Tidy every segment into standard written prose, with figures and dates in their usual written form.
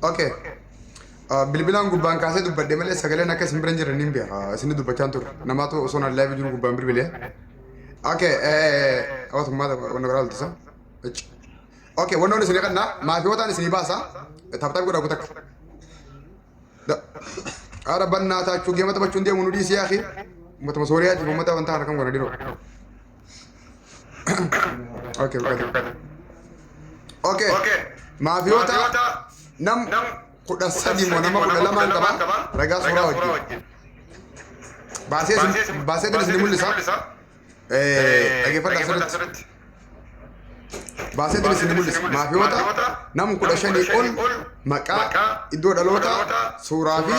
اوكي bilbilaan gubbaan kaasee dubbadde malee sagaleen akka isin biran jiran hin beeka isin dubbachaan ture namaatu osoo naan laayivii jiru gubbaan bilbilee okay awwatummaata wanna garaa ultisa okay wannoon isin qannaa maafiyootaan isin baasa taphataa godha kutak ara bannaa taachuu geema taphachuun deemu nu dhiisii akhi ummata sooriyaati ummata wanta kana kan godha diroo okay okay maafiyoota nam kuda sadi mo nama kuda lamaan qaba ragaa suuraa wajjin baasee kan isin mul'isa dhageeffadhaa asirratti baasee kan isin mul'isa maafiyoota nam kuda shanii ol maqaa iddoo dhaloota suuraa fi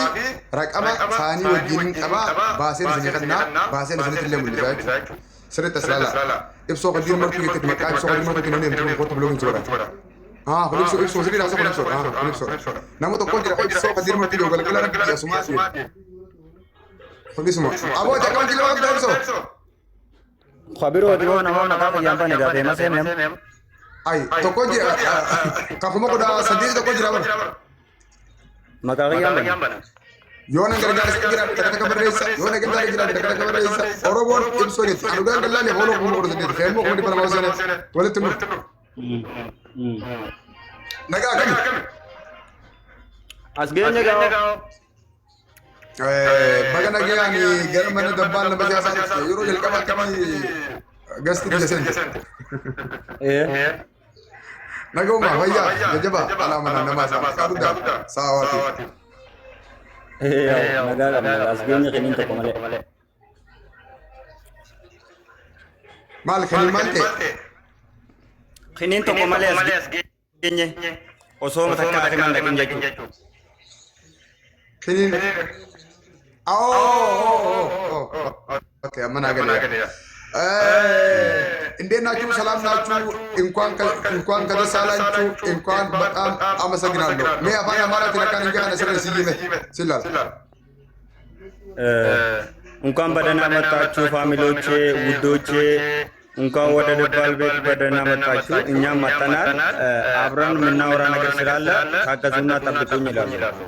raqama isaanii wajjin qaba baasee isin kannaa baasee isinitti illee mul'isa jechuudha sirriitti as ilaala ibsoo qadiin martuu jettee maqaa ibsoo qadiin martuu kennuun deemtu kootu biloogiin soodha ibsoo sirrii raasoo ibsoo nama tokko jira ibsoo qadiin martuu yoo galgala rabbi asumaa fi aboo jakkaan jila waan ibsoo Khabiroo dhiboo nama maqaa fayyaan fane gaafee masee ay tokko jira kafuma kudha sadii tokko jira bara maqaa fayyaan bane yoona gargaara jira takka barreessa yoona gargaara jira takka barreessa oromoon ibsoo jetti anu gargaara le holo kuma kudha sadii feemo kuma dibara mawsane walitti nu nagaa kami as geenye gaawo baga nagaani gara mana dabbaan nama siyaasaa yeroo jalqaba akkamii gasti biyya seente nagauma fayyaa jajjaba alaa mana namaa isaa guddaa saawaati nagaa qabna as geenye kiniin tokko malee maal kiniin maal ta'e kiniin tokko malee as geenye osoo takka takka mandaqin jechuudha kiniin okay mana gale እንዴት ናችሁ? ሰላም ናችሁ? እንኳን ከተሳላችሁ እንኳን በጣም አመሰግናለሁ። ሜ አፋን አማራ ተነካን እንጂ አነ ሰረ ሲይመ ሲላል እንኳን በደህና መጣችሁ ፋሚሊዎቼ፣ ውዶቼ እንኳን ወደ ደባል ቤት በደህና መጣችሁ። እኛም መጣናል። አብረን የምናወራ ነገር ስላለ ታገዙና ጠብቁኝ ይላሉ።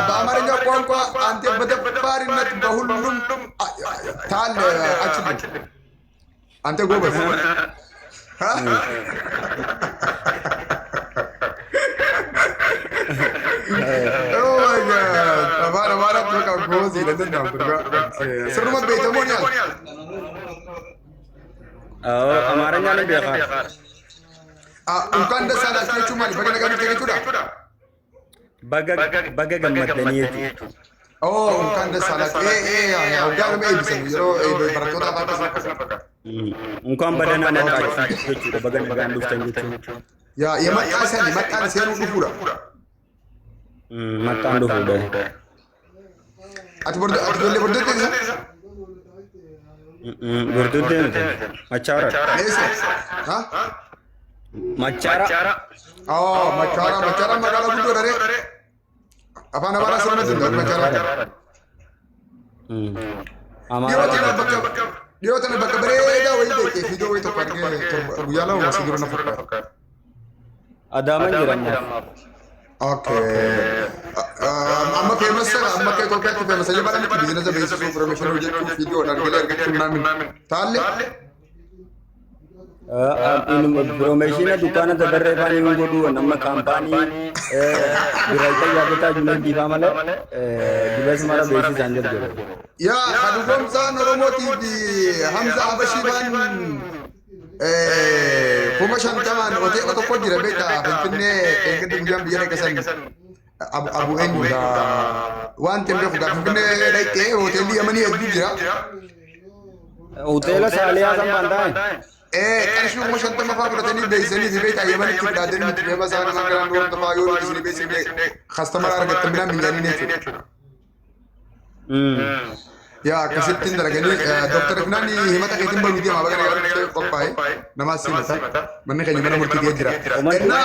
በአማርኛ ቋንቋ አንተ በደባሪነት በሁሉም ታል አችልም አንተ ጎበዝ አማራ በቃ ጎበዝ ይለና ስሩመት ቤተሞኒያል አማርኛ ላይ ቢያፋ እንኳን ደስ አላችሁ ማለት በገነጋኑ ተገኙዳ baga gammadanii jechuudha. Enkaan ደስ አላችሁ ጋር ኤቢሰን የሮ በረቶታ ባታ እንኳን በደህና መጣችሁ jechuudha baga nagaan dhuftan jechuudha. የመጣን ሲያኑ ዱፉራ መጣን ዱፉudha. Bordoddee machaara. Machaara. Machaara magaalaa guddoo dharee afaan amaaraa sirna zindaa machaara. Dhiyoo tana bakka bareedaa wayii beekee fiidoo wayii tokko argee guyyaa lama masii jiru na fakkaata. Adaaman jiran. amma famous amma ke Itoophiyaatti famous aja barani bizinesa beeksisuu promotion hojjechuuf fiidoo argalee argachuu naamin taalle promotion dukaana dabaree faanii mun godhu nama kaampaanii biraayita yaabataa juulee diimaa malee dibas mara beeksisaan jirtu. yaa kadugomsaan Oromootii Hamza Abashiibaan kuma shantamaan hoteela tokko jira beektaa Finfinnee eeggadde guyyaan biyya eeggasan abu eenyu waan ta'eef beeku Finfinnee dhaqee hoteelli Yamanii hedduu jira. Hoteela Saaliyaa kan bantaan. qarshii kuma shantama fa'aa fudhatanii beeksisanii fi beektaa Yamanitti fudhatanii nuti beema isaanii sangaraan doon tafaa yoo isin beeksifne kastamara argattan binaan minjaanii jechuudha. يا كسبتين درجاني دكتور فناني همتا كيتم بمديا ما بقى قباي نماز سيمتا من خلي منا مرتي جرا إننا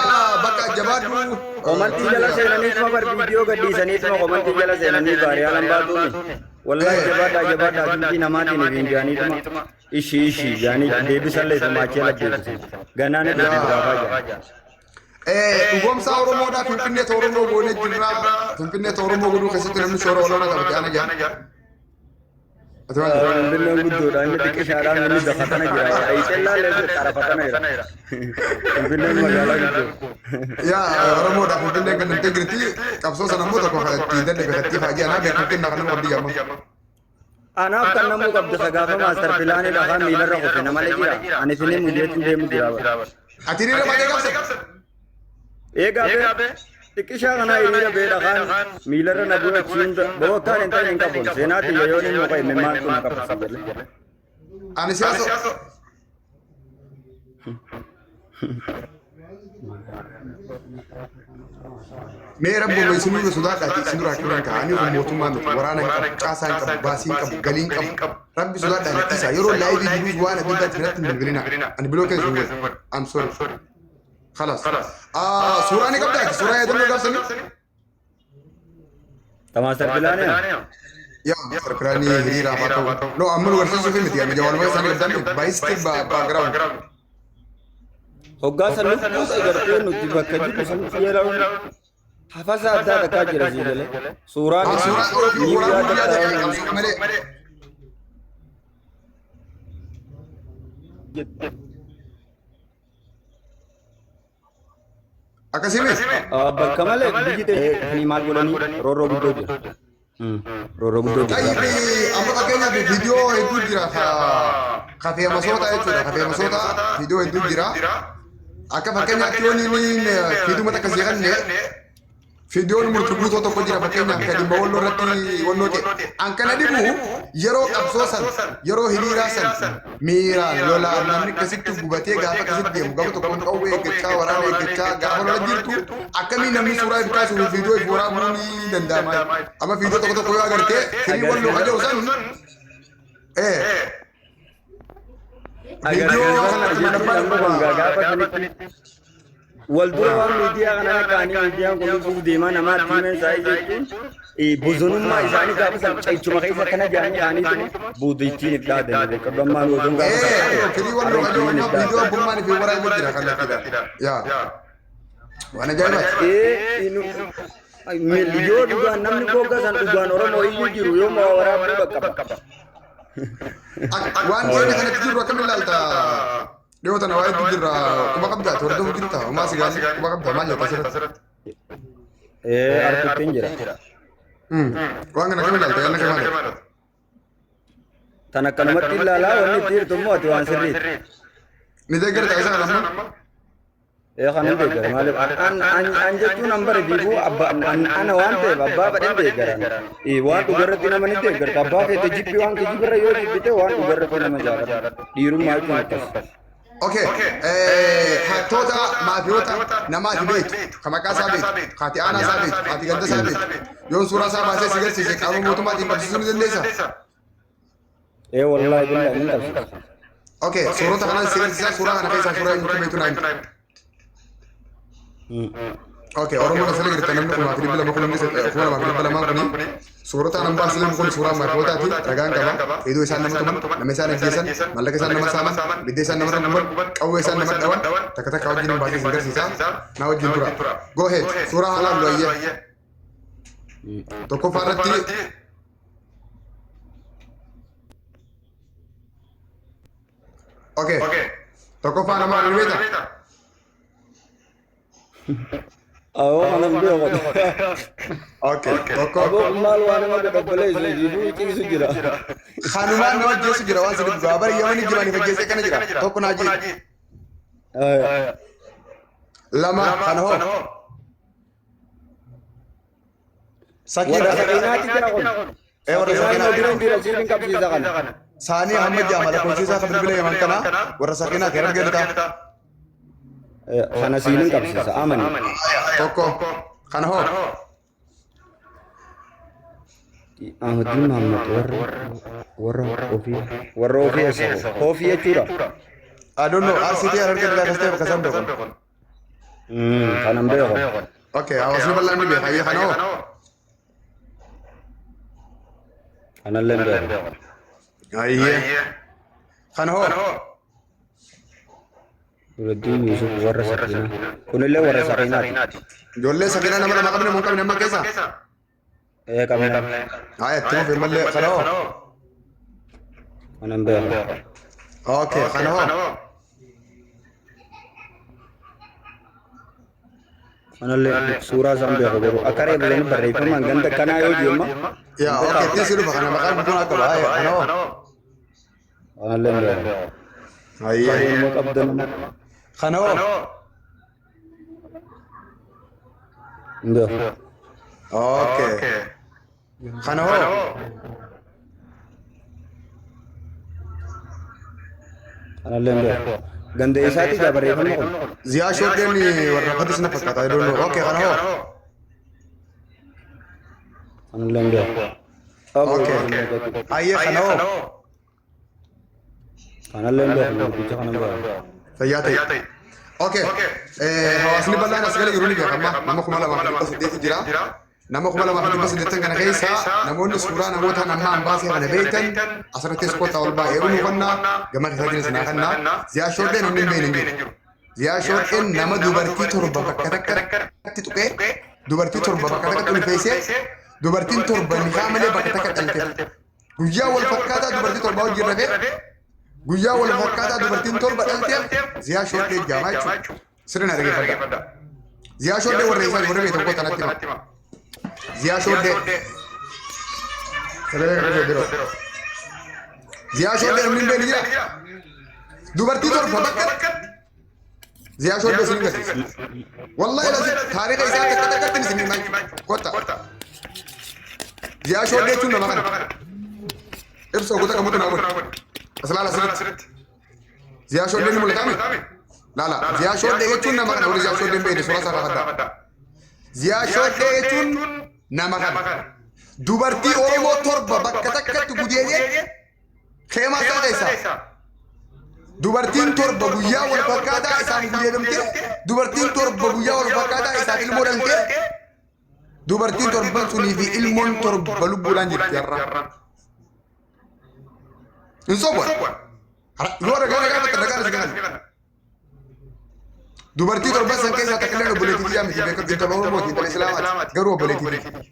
بقى جبادو komanti jala seenanii ma bar video gadhiisanii ma komanti jala seenanii baariyalan baatuun wallahi jabaadha duuti namaatiin viidiyoanii tuma ishi jaanii deebisallee tumaachee laddeebisan ganaan itti biraafaa jira. Ugomsa Oromoodha Finfinnee Oromoo goonee jirra Finfinnee Oromoo godhuu keessatti namni shoora olaanaa qabate ana jaa. Finfinneen guddoodha inni xiqqishaadhaan inni dafatana jira ayitellaa leessu xarafatana jira. Finfinneen magaalaa guddoo. Yaa Oromoodha Finfinnee kan namtee jirti qabsoo sana immoo tokko itti dadhabee faajii anaa beekamtiin kan nama qabdi jamma. Anaaf kan namuu qabdu sagaafa maastar pilaanii lafaan miilarra qofe namalee jira ani finee mul'eetiin deemu jira. Ati hiriira baay'ee qabse. Eegabe xiqqishaa kana hiriira beedhakaan miilarra na bu'e achiin boottaan hin ta'in hin qabuun seenaatti yoyoon hin muka himme maaltu na qabsiisa jedhe. Ani siyaasa. Mee rabbo mai sunu sodaadhaati isin duraa kiran ka'anii kun mootummaa miti waraana hin qabu caasaa hin qabu baasii hin qabu galii hin qabu rabbi sodaadhaan ittisa yeroo laayivii jiruus waan abiddaatti irratti hin bilbilina ani biloo keessa hin godhu I'm sorry. خلاص سورة أنا قبل سورة يا دلنا قبل تمام سرقلاني يا سرقلاني هريرة فاتو لو أمر ورسوس في مديا مجاول ما يسمى قدامي بايستيك باكراوند هوغا سلوك بوس أجرتين نتي بكجي بسم فيلاون حفظ أدا دكاجي رزيله سورة Akasimi? Bakka malee biyyi ta'e kan maal godhanii roorroo guddoo jira. Roorroo guddoo jira. Tayyipii amma fakkeenyaaf viidiyoo hedduu jira kafee masoota jechuudha. Kafee masoota viidiyoo hedduu jira. Akka fakkeenyaatti yoo inni fiiduma takka seeqanne fiidiyoon murtii guutoo tokko jira fakkeenyaaf kan dhimma walloo irratti walloo ta'e. An kana dhibu yeroo qabsoo san yeroo hiriiraa san miiraan lolaan namni akkasitti gubatee gaafa akkasitti deemu gaafa tokkoon qawwee eeggachaa waraana eeggachaa gaafa lola jirtu akkamiin namni suuraa itti kaasuuf viidiyoo itti waraabuu ni danda'ama. Amma viidiyoo tokko tokko yoo agartee firii walloo kan jiru san Waldura waan miidiyaa kana kaanii miidiyaan kun lubbuu deemaa namaa dhiimee isaa jechuun buzunummaa isaanii gaafa san caychuma keessa kana jaanii kaanii buudittiin itti dhaadame qabammaan wajjin gaafa firii walloo kan jiru viidiyoo abbummaan fi waraabee jira kan lakkidha. Yaa waan ajaa'ibaati. Yoo dhugaan namni goggaa san dhugaan Oromoo iyyuu jiru yoo maa waraabuu bakka. Waan ta'eef kanatti jiru akkamiin ilaalta? Dhiyoo tana waa hedduu jirra quba qabdaa tooratu jirta homaa sigaalli quba qabdaa maal jetta asirratti? Arkuutiin jira. Waan kana akkamiin ilaalta yaadna kee maali? Tan akkanumatti ilaalaa wanni itti jirtu immoo ati waan sirriiti. Ni deeggarta isa kana amma? Kan hin deeggara maaliif an jechuun an bare fiiguu ana waan ta'eef abbaa badhee deeggaran waan dhugarratti nama ni deeggarta abbaa feete jibbi waan kijibirra yoo jibbite waan dhugarratti nama jaalata dhiirummaa jechuun akkas. Okay, hattoota maafiyoota namaati beektu ka maqaa isaa beektu kaati aanaa isaa beektu kaati ganda isaa beektu yoon suuraa isaa baasee si garsiise qaama mootummaatiin qabsiisuu ni dandeessa? Wallaahi billahi ni qabsiisa. Okay, suurota kanaan si garsiisa suuraa kana keessaa suuraa eenyutu beektu naa himtu? Okay, Oromoo na sala jirta namni kun maatii bila makuu namni kuma lama bila lamaa kuni suurota anan baasilan kun suuraa maafiyootaati ragaan qaba hedduu isaan nama tuman nama isaan ajjeesan mallaqa isaan nama saaman bidda isaan nama guban qawwee isaan nama dhawan takka takka wajjin baasee sin garsiisa naa wajjin tura go ahead suuraa halaan lo'ayyee tokkoffaa irratti okay tokkoffaa nama albeeta Kanan beeku. Okay, tokko. Aboo maal waan nama dadhabbalee isa jiru ciisu jira. Kanumaan nama jeesu jira waan sirriitti gaabar yamani jirani fageessee kana jira tokko naa jee. Lama kana hoo. Sakiinaati jira kun. Warra Sakiinaa jiran jira sirriin qabsiisa kana. Saanii hamma jaamala koosiisaa kan bilbila yaman kana warra sakiinaati erga galitaa. Kana siinin qabsiisa amani. Tokko kana hoo. Ahmad Muhammad warra ofii eessa ofii jechuudha. I don't know. RCT argee dira kastee bakka san beekon. Kanan beekon. Okay, hawaasni bal'aan ni beeka. Ayya kanoo. Kanallee beekon. Ayya. Kanoo. Nuruddin Yusuf warra Sakinaa. Kunillee warra Sakinaati. Ijoollee Sakinaa nama lama qabne mun qabne amma keessa. Qabna. Ayya itti fufi mallee kanoo. Kanan beekon. Okay, kanoo. Kanallee suuraa isaan beeku garuu akka reebileen barreeffamaan ganda kanaa yoo jennu. Yaa okay, itti sirufa kana maqaan kun akka baay'ee kanoo. Kanallee beekon. Ayya. Immoo qabdan Kanoo. beeku. Okay. Kanoo. Kanallee beeku. Ganda isaati gaa barreeffamni kun. Ziyaa shoddeen warra fatis na fakkaata. I don't know. Okay, kanoo. Kanallee beeku. Okay. Ayya kanoo. Kanallee beeku. Guddicha kanan beeku. Fayyaa ta'e. Okay. Hawaasni bal'aan as gala jiru ni beekama. Nama 2008 jira. Nama 2008 kana keessa namoonni suuraa namoota nama ambaasii kana beektan asirratti iskoota ol baay'ee nu kannaa gama keessatti sinaa kannaa Ziyaa shoddeen onni hin jiru. Ziyaa shoddeen nama dubartii torba bakka takkatti tuqee dubartii torba bakka takkatti ulfeessee dubartiin torba nikaa malee bakka takka dhalte. Guyyaa wal fakkaataa dubartii torba hojii rafee guyyaa wal fakkaataa dubartiin torba dhalteef Ziyaa shoddee jaamaa jechuudha. Sirna dhageeffadha. Ziyaa shoddee warra isaa warra beekamu koo tanatti hima. Ziyaa shoddee. Ziyaa shoddee namni hin beekne jira. Dubartii torba bakka Ziyaa shoddee isin agarsiisa. Wallahi lazim taariika isaa takka takkatti isin himaa kotta. Ziyaa shoddee jechuun nama kana. Ibsa oguuta qabutu naa godhe. Aslaala asirratti. Ziyaa shoddee ni mul'ataami? Laala. Ziyaa shoddee jechuun nama kana. Warri Ziyaa shoddee hin beekne suuraa isaa kaafadhaa. Ziyaa shoddee jechuun nama kana. Dubartii Oromoo torba bakka takkatti gudeedee keemaa isaa keessaa. Dubartiin torba guyyaa wal fakkaataa isaan gudeedamtee dubartiin torba guyyaa wal fakkaataa isaaf ilmoo dhaltee dubartiin torban sunii fi ilmoon torba lubbuudhaan jirti har'a. Hin sobwan. Yoo ragaa ragaa kana. Dubartii torban san keessaa takka illee obboleettii jaa miti beekamtii torba Oromooti intala Islaamaati garuu obboleettii.